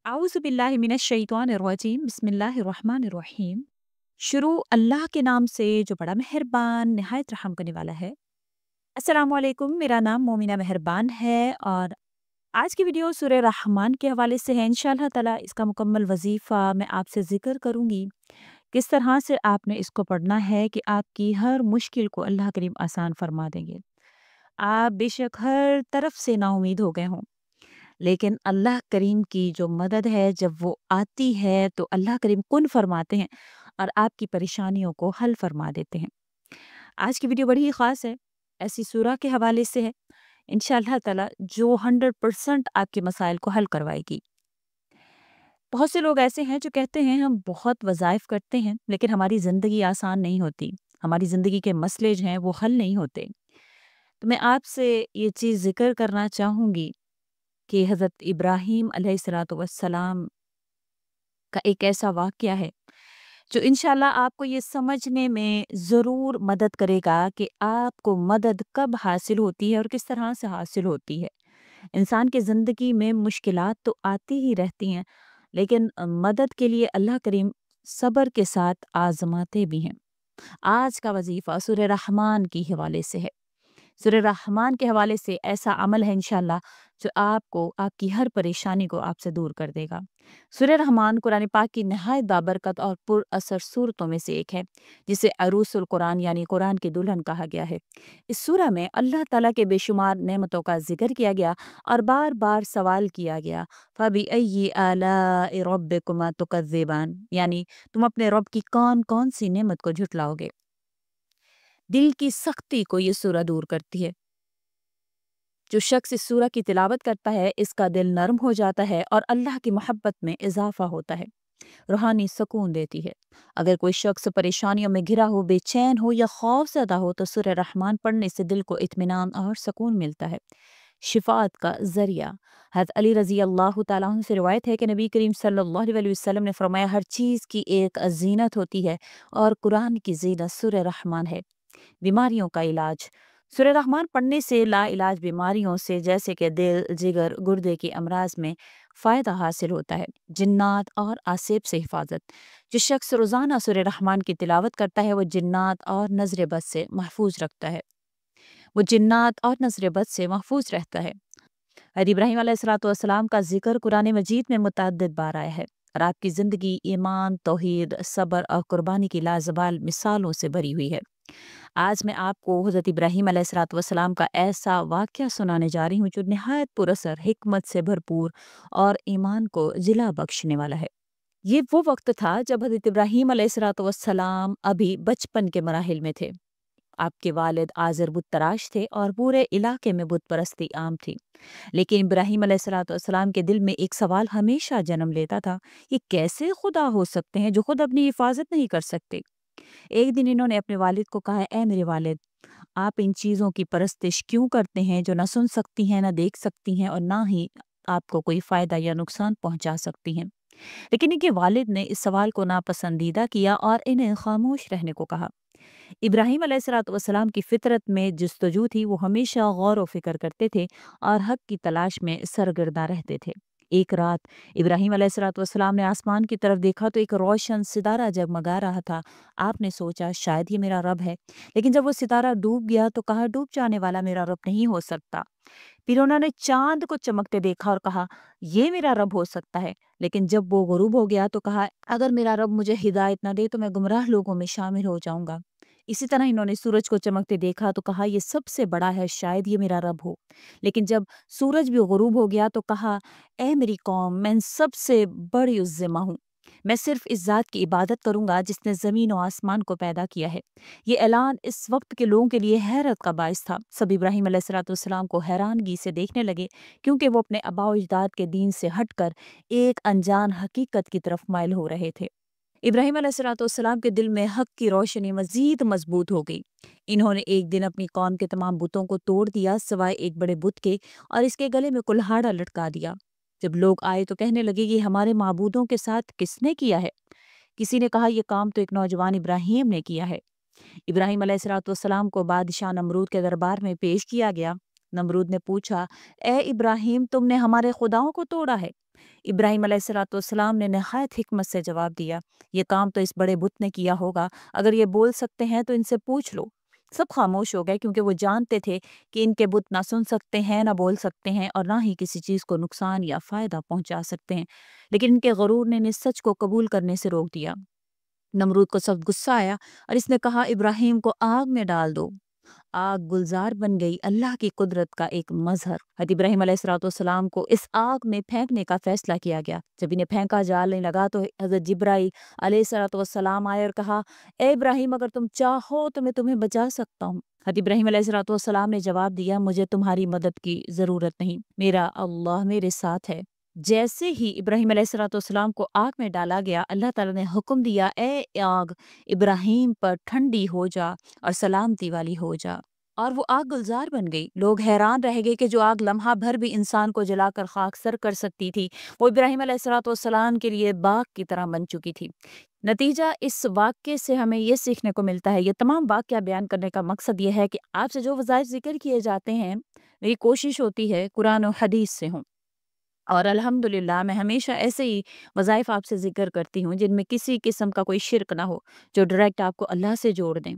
आउज़ुबिल्लाहि मिनश्शैतानिर्रजीम बिस्मिल्लाहिर्रहमानिर्रहीम। शुरू अल्लाह के नाम से जो बड़ा मेहरबान निहायत रहम करने वाला है। अस्सलामु अलैकुम, मेरा नाम मोमिना मेहरबान है और आज की वीडियो सूरह रहमान के हवाले से है। इंशाअल्लाह ताला इसका मुकम्मल वजीफ़ा मैं आपसे ज़िक्र करूँगी। किस तरह से आपने इसको पढ़ना है कि आपकी हर मुश्किल को अल्लाह करीम आसान फरमा देंगे। आप बेशक हर तरफ से नाउम्मीद हो गए हों, लेकिन अल्लाह करीम की जो मदद है जब वो आती है तो अल्लाह करीम कुन फरमाते हैं और आपकी परेशानियों को हल फरमा देते हैं। आज की वीडियो बड़ी ही ख़ास है, ऐसी सूरह के हवाले से है इंशाअल्लाह ताला जो 100% आपके मसाइल को हल करवाएगी। बहुत से लोग ऐसे हैं जो कहते हैं हम बहुत वज़ाइफ़ करते हैं लेकिन हमारी ज़िंदगी आसान नहीं होती, हमारी ज़िंदगी के मसले जो हैं वो हल नहीं होते। तो मैं आपसे ये चीज़ ज़िक्र करना चाहूँगी कि हज़रत इब्राहीम अलैहिस्सलातु वस्सलाम का एक ऐसा वाक़या है जो इंशाअल्लाह आपको ये समझने में ज़रूर मदद करेगा कि आपको मदद कब हासिल होती है और किस तरह से हासिल होती है। इंसान की ज़िंदगी में मुश्किलात तो आती ही रहती हैं, लेकिन मदद के लिए अल्लाह करीम सब्र के साथ आज़माते भी हैं। आज का वज़ीफ़ा सूरह रहमान के हवाले से है। सूरह रहमान के हवाले से ऐसा अमल है इंशाअल्लाह जो आपको आपकी हर परेशानी को आपसे दूर कर देगा। सूरह रहमान कुरान पाक की नहायत बाबरकत और पुर असर सूरतों में से एक है, जिसे अरूसुल कुरान यानी कुरान की दुल्हन कहा गया है। इस सूरह में अल्लाह ताला के बेशुमार नेमतों का जिक्र किया गया और बार बार सवाल किया गया, फ़बिअय्यि आलाइ रब्बिकुमा तुकज़्ज़िबान, यानी तुम अपने रब की कौन कौन सी नेमत को झुटलाओगे। दिल की सख्ती को ये सूरह दूर करती है। जो शख्स इस सूरह की तिलावत करता है इसका दिल नर्म हो जाता है और अल्लाह की मोहब्बत में इजाफा होता है, रूहानी सुकून देती है। अगर कोई शख्स परेशानियों में घिरा हो, बेचैन हो या खौफज़दा हो तो सूरह रहमान पढ़ने से दिल को इत्मीनान और सुकून मिलता है। शिफात का ज़रिया। हज़रत अली रज़ी अल्लाह तआला अन्हु से रिवायत है कि नबी करीम सल्लल्लाहु अलैहि वसल्लम ने फरमाया, हर चीज़ की एक ज़ीनत होती है और कुरान की ज़ीनत सूरह रहमान है। बीमारियों का इलाज। सूरह रहमान पढ़ने से लाइलाज बीमारियों से जैसे कि दिल, जिगर, गुर्दे की अमराज में फ़ायदा हासिल होता है। जिन्नात और आसेब से हिफाजत। जो शख्स रोज़ाना सूरह रहमान की तिलावत करता है वो जिन्नात और नज़र बद से महफूज रखता है, वो जिन्नात और नज़र बद से महफूज रहता है। हज़रत इब्राहीम अलैहिस्सलाम का ज़िक्र कुरान मजीद में मुतअद्दिद बार आया है और आपकी ज़िंदगी ईमान, तौहीद, सब्र और कुर्बानी की लाजवाल मिसालों से भरी हुई है। आज मैं आपको हज़रत इब्राहीम अलैहिस्सलाम का ऐसा वाक़या सुनाने जा रही हूँ जो निहायत पुरअसर, हिकमत से भरपूर और ईमान को जिला बख्शने वाला है। ये वो वक़्त था जब हज़रत इब्राहीम अलैहिस्सलाम अभी बचपन के मराहिल में थे। आपके वालिद आज़र बुत तराश थे और पूरे इलाके में बुत परस्ती आम थी। लेकिन इब्राहीम अलैहिस्सलाम के दिल में एक सवाल हमेशा जन्म लेता था, ये कैसे खुदा हो सकते हैं जो खुद अपनी हिफाजत नहीं कर सकते। एक दिन इन्होंने अपने वालिद को कहा, ए मेरे वालिद, आप इन चीज़ों की परस्तिश क्यों करते हैं जो ना सुन सकती हैं, ना देख सकती हैं और ना ही आपको कोई फ़ायदा या नुकसान पहुंचा सकती हैं। लेकिन इनके वालिद ने इस सवाल को नापसंदीदा किया और इन्हें खामोश रहने को कहा। इब्राहीम अलैहिस्सलाम की फितरत में जस्तजू थी, वो हमेशा गौर व फिक्र करते थे और हक की तलाश में सरगर्दा रहते थे। एक रात इब्राहीम अलैहिस्सलाम ने आसमान की तरफ देखा तो एक रोशन सितारा जगमगा रहा था। आपने सोचा शायद ये मेरा रब है, लेकिन जब वो सितारा डूब गया तो कहा, डूब जाने वाला मेरा रब नहीं हो सकता। फिर उन्होंने चांद को चमकते देखा और कहा, ये मेरा रब हो सकता है। लेकिन जब वो गुरूब हो गया तो कहा, अगर मेरा रब मुझे हिदायत ना दे तो मैं गुमराह लोगों में शामिल हो जाऊंगा। इसी तरह इन्होंने सूरज को चमकते देखा तो कहा, ये सबसे बड़ा है, शायद ये मेरा रब हो। लेकिन जब सूरज भी गुरूब हो गया तो कहा, ए मेरी कौम, मैं इन सबसे बड़ी उज़्ज़मा हूँ। मैं सिर्फ इस ज़ात की इबादत करूंगा जिसने ज़मीन और आसमान को पैदा किया है। ये ऐलान इस वक्त के लोगों के लिए हैरत का बाइस था। सब इब्राहीम अलैहिस्सलाम को हैरानगी से देखने लगे क्योंकि वो अपने आबा व अजदाद के दीन से हटकर एक अनजान हकीकत की तरफ माइल हो रहे थे। इब्राहीम अलैहिस्सलाम के दिल में हक की रोशनी मजीद मजबूत हो गई। इन्होंने एक दिन अपनी कौम के तमाम बुतों को तोड़ दिया सिवाय एक बड़े बुत के और इसके गले में कुल्हाड़ा लटका दिया। जब लोग आए तो कहने लगे, ये हमारे माबूदों के साथ किसने किया है। किसी ने कहा, यह काम तो एक नौजवान इब्राहीम ने किया है। इब्राहीम अलैहिस्सलाम को बादशाह नमरूद के दरबार में पेश किया गया। नमरूद ने पूछा, ए इब्राहीम, तुमने हमारे खुदाओं को तोड़ा है। इब्राहीम अलैहिस्सलाम ने नहायत हिकमत से जवाब दिया, ये काम तो इस बड़े बुत ने किया होगा, अगर ये बोल सकते हैं तो इनसे पूछ लो। सब खामोश हो गए क्योंकि वो जानते थे कि इनके बुत ना सुन सकते हैं, ना बोल सकते हैं और ना ही किसी चीज़ को नुकसान या फ़ायदा पहुंचा सकते हैं। लेकिन इनके गरूर ने इन्हें सच को कबूल करने से रोक दिया। नमरूद को सख्त गुस्सा आया और इसने कहा, इब्राहिम को आग में डाल दो। आग गुलजार बन गई, अल्लाह की कुदरत का एक मजहर। हज़रत इब्राहीम अलैहिस्सलाम को इस आग में फेंकने का फैसला किया गया। जब इन्हें फेंका जाने लगा तो हज़रत जिब्राईल अलैहिस्सलाम आए और कहा, ए इब्राहिम, अगर तुम चाहो तो मैं तुम्हें बचा सकता हूँ। हज़रत इब्राहीम अलैहिस्सलाम ने जवाब दिया, मुझे तुम्हारी मदद की ज़रूरत नहीं, मेरा अल्लाह मेरे साथ है। जैसे ही इब्राहीम अलैहिस्सलाम को आग में डाला गया, अल्लाह ताला ने हुक्म दिया, ए आग, इब्राहीम पर ठंडी हो जा और सलामती वाली हो जा। और वो आग गुलजार बन गई। लोग हैरान रह गए कि जो आग लम्हा भर भी इंसान को जलाकर खाकसर कर सकती थी, वो इब्राहीम अलैहिस्सलाम के लिए बाग की तरह बन चुकी थी। नतीजा इस वाक़ये से हमें ये सीखने को मिलता है, ये तमाम वाक़या बयान करने का मकसद ये है कि आपसे जो वज़ाइफ ज़िक्र किए जाते हैं, मेरी कोशिश होती है कुरान और हदीस से हों। और अल्हम्दुलिल्लाह मैं हमेशा ऐसे ही वज़ाइफ आपसे ज़िक्र करती हूँ जिनमें किसी किस्म का कोई शिर्क ना हो, जो डायरेक्ट आपको अल्लाह से जोड़ दें।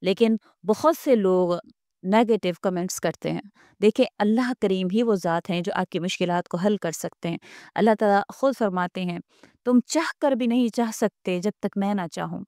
लेकिन बहुत से लोग नेगेटिव कमेंट्स करते हैं। देखिए, अल्लाह करीम ही वो ज़ात हैं जो आपकी मुश्किलात को हल कर सकते हैं। अल्लाह ताला खुद फरमाते हैं, तुम चाह कर भी नहीं चाह सकते जब तक मैं ना चाहूँ।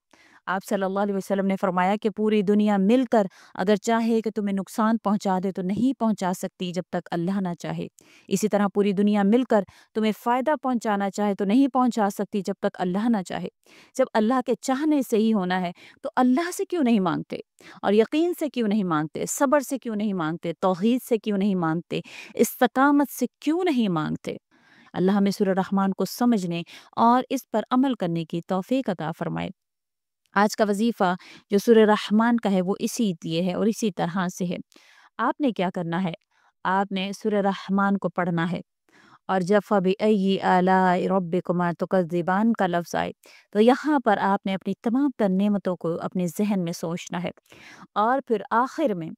आप सल्लल्लाहु अलैहि वसल्लम ने फरमाया कि पूरी दुनिया मिलकर अगर चाहे कि तुम्हें नुकसान पहुँचा दे तो नहीं पहुँचा सकती जब तक अल्लाह ना चाहे। इसी तरह पूरी दुनिया मिलकर तुम्हें फ़ायदा पहुँचाना चाहे तो नहीं पहुँचा सकती जब तक अल्लाह ना चाहे। जब अल्लाह के चाहने से ही होना है तो अल्लाह से क्यों नहीं माँगते? और यकीन से क्यों नहीं माँगते? सब्र से क्यों नहीं माँगते? तौहीद से क्यों नहीं माँगते? इस्तिक़ामत से क्यों नहीं माँगते? अल्लाह हमें सूरह रहमान को समझने और इस पर अमल करने की तौफ़ीक अता फ़रमाए। आज का वजीफ़ा जो सूरह रहमान का है वो इसी लिए है और इसी तरह से है। आपने क्या करना है? आपने सूरह रहमान को पढ़ना है और जब फ़बिअय्यि आलाइ रब्बिकुमा तुकज़्ज़िबान का लफ्ज़ आए तो यहाँ पर आपने अपनी तमाम तर नेमतों को अपने ज़हन में सोचना है और फिर आखिर में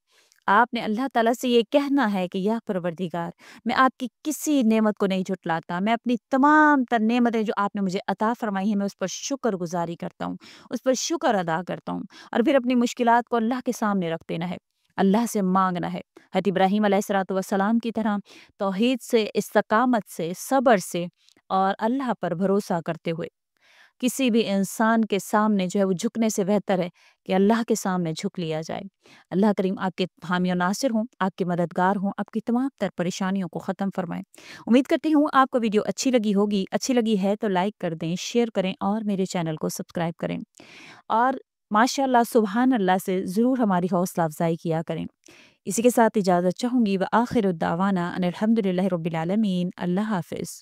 आपने अल्लाह ताला से ये कहना है कि या परवरदिगार, मैं आपकी किसी नेमत को नहीं झुटलाता, मैं अपनी तमाम तर नेमतें जो आपने मुझे अता फरमाई हैं मैं उस पर शुक्रगुजारी करता हूँ, उस पर शुक्र अदा करता हूँ और फिर अपनी मुश्किलात को अल्लाह के सामने रख देना है, अल्लाह से मांगना है। हज़रत इब्राहीम अलैहिस्सलाम की तरह तौहीद से, इस्तिक़ामत से, सब्र से और अल्लाह पर भरोसा करते हुए किसी भी इंसान के सामने जो है वो झुकने से बेहतर है कि अल्लाह के सामने झुक लिया जाए। अल्लाह करीम आपके हामी और नासिर हों, आपके मददगार हों, आपकी तमाम तर परेशानियों को ख़त्म फरमाएँ। उम्मीद करती हूँ आपको वीडियो अच्छी लगी होगी। अच्छी लगी है तो लाइक कर दें, शेयर करें और मेरे चैनल को सब्सक्राइब करें। और माशाअल्लाह, सुबहान अल्लाह से ज़रूर हमारी हौसला अफ़ज़ाई किया करें। इसी के साथ इजाज़त चाहूँगी व आखिर दावाना अनिल हम्दुलिल्लाहि रब्बिल आलमीन। अल्लाह हाफ़िज़।